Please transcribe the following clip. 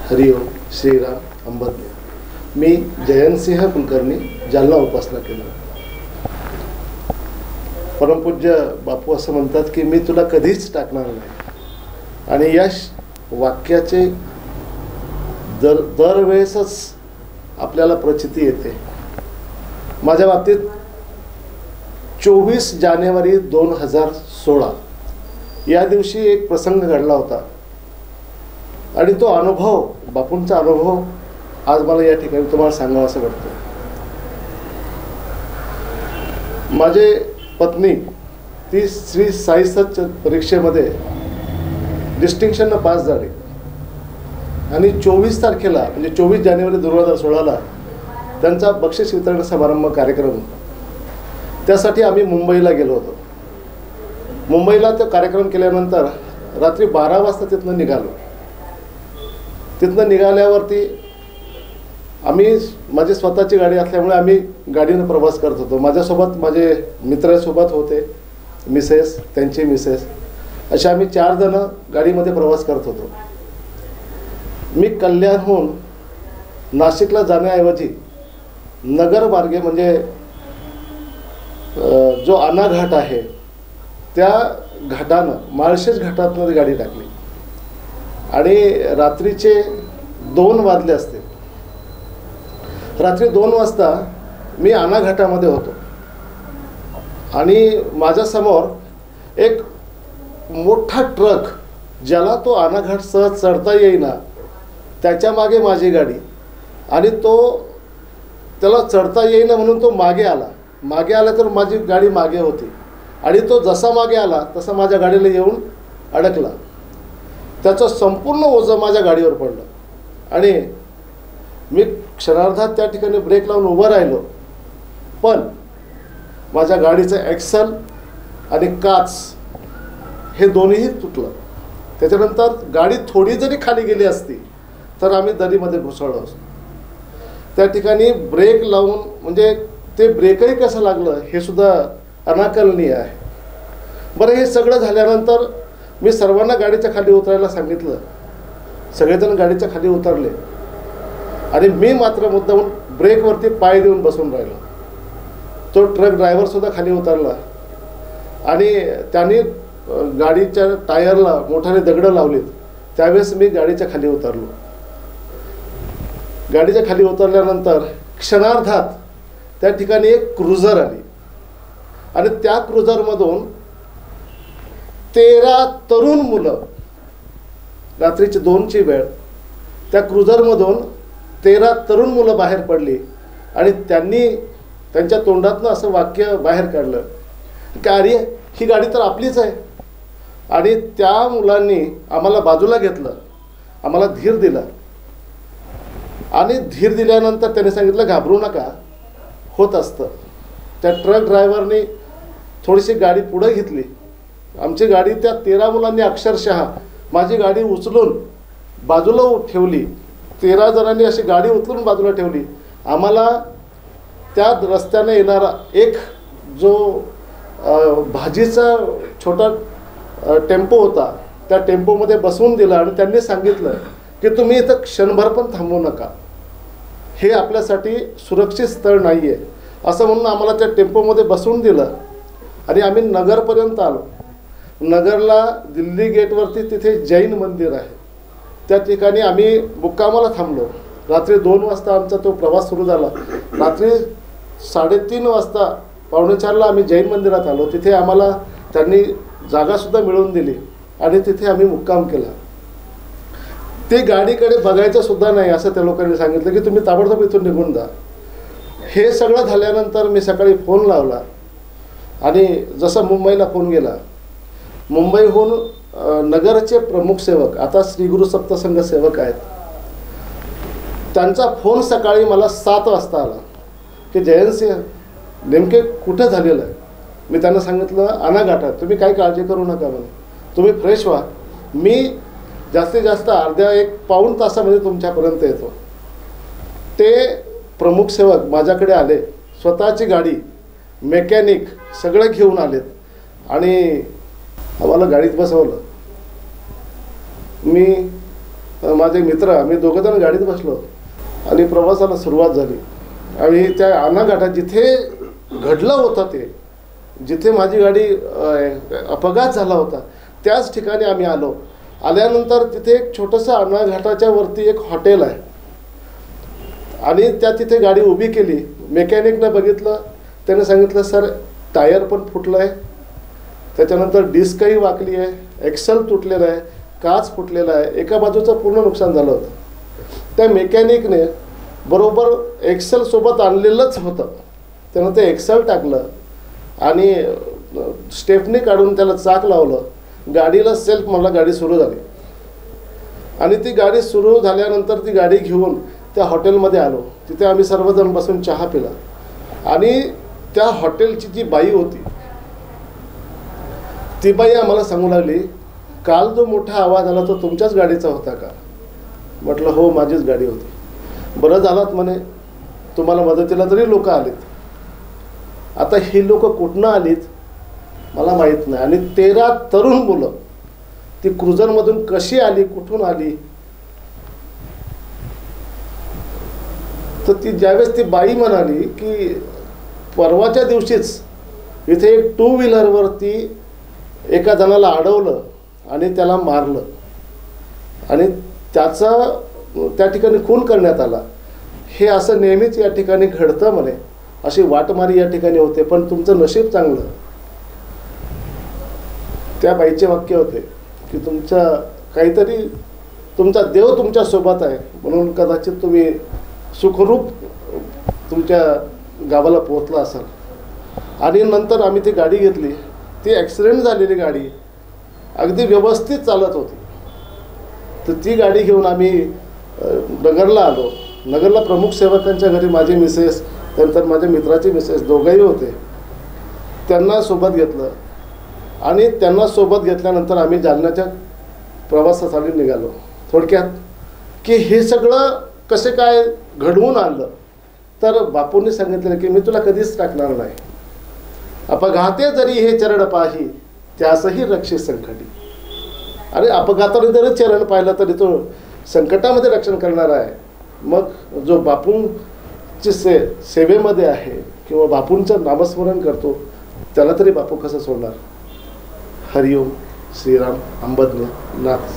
हरिओम श्रीराम अंबज्ञ. मी जयंतसिंह कुलकर्णी, जालना उपासना केंद्र. परमपूज्य बापू असं म्हणतात की मी तुला कधीच टाकणार नाही, आणि या वाक्याचे दरवेळेसच आपल्याला प्रचिती येते. माझ्या बाबतीत 24 जानेवारी 2016 या दिवशी एक प्रसंग घडला होता, आणि तो अनुभव, बापूंचा अनुभव आज मला या ठिकाणी तुम्हाला सांगावं असं वाटतं. माझे पत्नी ती श्री साई सच परीक्षेमध्ये डिस्टिंक्शननं पास झाली, आणि 24 तारखेला म्हणजे 24 जानेवारी 2016ला त्यांचा बक्षीस वितरण समारंभ कार्यक्रम होता. त्यासाठी आम्ही मुंबईला गेलो होतो. मुंबईला तो कार्यक्रम केल्यानंतर रात्री 12 वाजता तिथनं निघालो. तिथनं निघाल्यावरती आम्ही, माझी स्वतःची गाडी असल्यामुळे आम्ही गाडीनं प्रवास करत होतो. माझ्यासोबत माझे मित्रासोबत होते, मिसेस, त्यांची मिसेस, असे आम्ही 4 जण गाडीमध्ये प्रवास करत होतो. मी कल्याणहून नाशिकला जाण्याऐवजी नगर मार्गे, म्हणजे जो आना घाट आहे त्या घाटानं, माळशेज घाटातनं गाडी टाकली, आणि रात्रीचे 2 वाजले असते. रात्री 2 वाजता मी आना घाटामध्ये होतो, आणि माझ्यासमोर एक मोठा ट्रक, ज्याला तो आना घाट सहज चढता येईना, त्याच्या मागे माझी गाडी, आणि तो त्याला चढता येईना म्हणून तो मागे आला तर माझी गाडी मागे होती, आणि तो जसा मागे आला तसा माझ्या गाडीला येऊन अडकला. त्याचं संपूर्ण ओझं माझ्या गाडीवर पडलं, आणि मी क्षणार्धात त्या ठिकाणी ब्रेक लावून उभं राहिलो, पण माझ्या गाडीचं ॲक्सल आणि काच हे दोन्हीही तुटलं. त्याच्यानंतर गाडी थोडी जरी खाली गेली असती तर आम्ही दरीमध्ये घुसळलो असतो. त्या ठिकाणी ब्रेक लावून, म्हणजे ते ब्रेकही कसं लागलं हे सुद्धा अनाकलनीय आहे. बरं, हे सगळं झाल्यानंतर मी सर्वांना गाडीच्या खाली उतरायला सांगितलं. सगळेजण गाडीच्या खाली उतरले, आणि मी मात्र मुद्दामून ब्रेकवरती पाय देऊन बसून राहिलो. तो ट्रक ड्रायव्हरसुद्धा खाली उतरला, आणि त्यांनी गाडीच्या टायरला मोठाने दगडं लावलीत. त्यावेळेस मी गाडीच्या खाली उतरलो. गाडीच्या खाली उतरल्यानंतर क्षणार्धात त्या ठिकाणी एक क्रुझर आली, आणि त्या क्रुझरमधून 13 तरुण मुलं, रात्रीची 2ची वेळ, त्या क्रुझरमधून 13 तरुण मुलं बाहेर पडली, आणि त्यांनी त्यांच्या तोंडातनं असं वाक्य बाहेर काढलं की अरे, ही गाडी तर आपलीच आहे. आणि त्या मुलांनी आम्हाला बाजूला घेतलं, आम्हाला धीर दिला, आणि धीर दिल्यानंतर त्यांनी सांगितलं घाबरू नका, होत असतं. त्या ट्रक ड्रायव्हरनी थोडीशी गाडी पुढं घेतली. आमची गाडी त्या 13 मुलांनी अक्षरशः माझी गाडी उचलून बाजूला ठेवली. 13 जणांनी अशी गाडी उचलून बाजूला ठेवली. आम्हाला त्या रस्त्याने येणारा एक जो भाजीचा छोटा टेम्पो होता, त्या टेम्पोमध्ये बसवून दिला, आणि त्यांनी सांगितलं की तुम्ही इथं क्षणभर पण थांबू नका, हे आपल्यासाठी सुरक्षित स्थळ नाही आहे, असं म्हणून आम्हाला त्या टेम्पोमध्ये बसवून दिलं, आणि आम्ही नगरपर्यंत आलो. नगरला दिल्ली गेटवरती तिथे जैन मंदिर आहे, त्या ठिकाणी आम्ही मुक्कामाला थांबलो. रात्री 2 वाजता आमचा तो प्रवास सुरू झाला. रात्री 3:30 वाजता, 3:45ला आम्ही जैन मंदिरात आलो. तिथे आम्हाला त्यांनी जागासुद्धा मिळवून दिली, आणि तिथे आम्ही मुक्काम केला. ते गाडीकडे बघायचं सुद्धा नाही असं त्या लोकांनी सांगितलं की तुम्ही ताबडतोब इथून निघून जा. हे सगळं झाल्यानंतर मी सकाळी फोन लावला, आणि जसा मुंबईला फोन गेला, मुंबईहून नगरचे प्रमुख सेवक, आता श्री गुरु सप्तसंघ सेवक आहेत, त्यांचा फोन सकाळी मला 7 वाजता आला की जयंतसिंह नेमके कुठं झालेलं आहे. मी त्यांना सांगितलं आना घाटात. तुम्ही काही काळजी करू नका म्हणे, तुम्ही फ्रेश व्हा, मी जास्तीत जास्त अर्ध्या 1-पाऊण तासामध्ये तुमच्यापर्यंत येतो. ते प्रमुख सेवक माझ्याकडे आले, स्वतःची गाडी, मेकॅनिक सगळं घेऊन आलेत, आणि आम्हाला गाडीत बसवलं. मी माझे मित्र आम्ही दोघंजण गाडीत बसलो आणि प्रवासाला सुरुवात झाली. आणि त्या आनाघाटात जिथे घडलं होतं ते, जिथे माझी गाडी अपघात झाला होता त्याच ठिकाणी आम्ही आलो. आल्यानंतर तिथे एक छोटंसं आनाघाटाच्या वरती एक हॉटेल आहे आणि तिथे गाडी उभी केली. मेकॅनिकनं बघितलं, त्याने सांगितलं सर टायर पण फुटलं आहे, त्याच्यानंतर डिस्कही वाकली आहे, एक्सल तुटलेलं आहे, काच फुटलेला आहे, एका बाजूचं पूर्ण नुकसान झालं होतं. त्या मेकॅनिकने बरोबर एक्सेलसोबत आणलेलंच होतं, त्यानं ते एक्सेल टाकलं आणि स्टेपनी काढून त्याला चाक लावलं, गाडीला सेल्फ म्हणला, गाडी सुरू झाली. आणि ती गाडी सुरू झाल्यानंतर ती गाडी घेऊन त्या हॉटेलमध्ये आलो. तिथे आम्ही सर्वजण बसून चहा पिला आणि त्या हॉटेलची जी बाई होती ती बाई आम्हाला सांगू लागली, काल जो मोठा आवाज आला तो तुमच्याच गाडीचा होता का? म्हटलं हो, माझीच गाडी होती. बरं झालात म्हणे, तुम्हाला मदतीला तरी लोक आलीत. आता ही लोक कुठनं आलीत मला माहीत नाही. आणि 13 तरुण मुलं ती क्रुझरमधून कशी आली, कुठून आली, तर ती ज्यावेळेस ती बाई म्हणाली की परवाच्या दिवशीच इथे एक 2 व्हीलरवरती एका जणाला अडवलं आणि त्याला मारलं आणि त्याचा त्या ठिकाणी खून करण्यात आला. हे असं नेहमीच या ठिकाणी घडतं म्हणे, अशी वाटमारी या ठिकाणी होते, पण तुमचं नशीब चांगलं. त्या बाईचे वाक्य होते की तुमच्या काहीतरी तुमचा देव तुमच्यासोबत आहे म्हणून कदाचित तुम्ही सुखरूप तुमच्या गावाला पोहोचला असाल. आणि नंतर आम्ही ती गाडी घेतली. ती ॲक्सिडेंट झालेली गाडी अगदी व्यवस्थित चालत होती. तर ती गाडी घेऊन आम्ही नगरला आलो. नगरला प्रमुख सेवकांच्या घरी माझी मिसेस, नंतर माझ्या मित्राची मिसेस दोघंही होते. त्यांना सोबत घेतलं आणि त्यांना सोबत घेतल्यानंतर आम्ही जालन्याच्या प्रवासासाठी निघालो. थोडक्यात की हे सगळं कसे काय घडवून आणलं, तर बापूंनी सांगितलं की मी तुला कधीच टाकणार नाही. अपघाते जरी हे चरण पाही त्यासही रक्षे संकटी. अरे अपघाताने जरी चरण पाहिलं तरी तो संकटामध्ये रक्षण करणारा आहे. मग जो बापूंची सेवेमध्ये आहे किंवा बापूंचं नामस्मरण करतो त्याला तरी बापू कसं सोडणार. हरिओम, श्रीराम, अंबज्ञ, नाथ.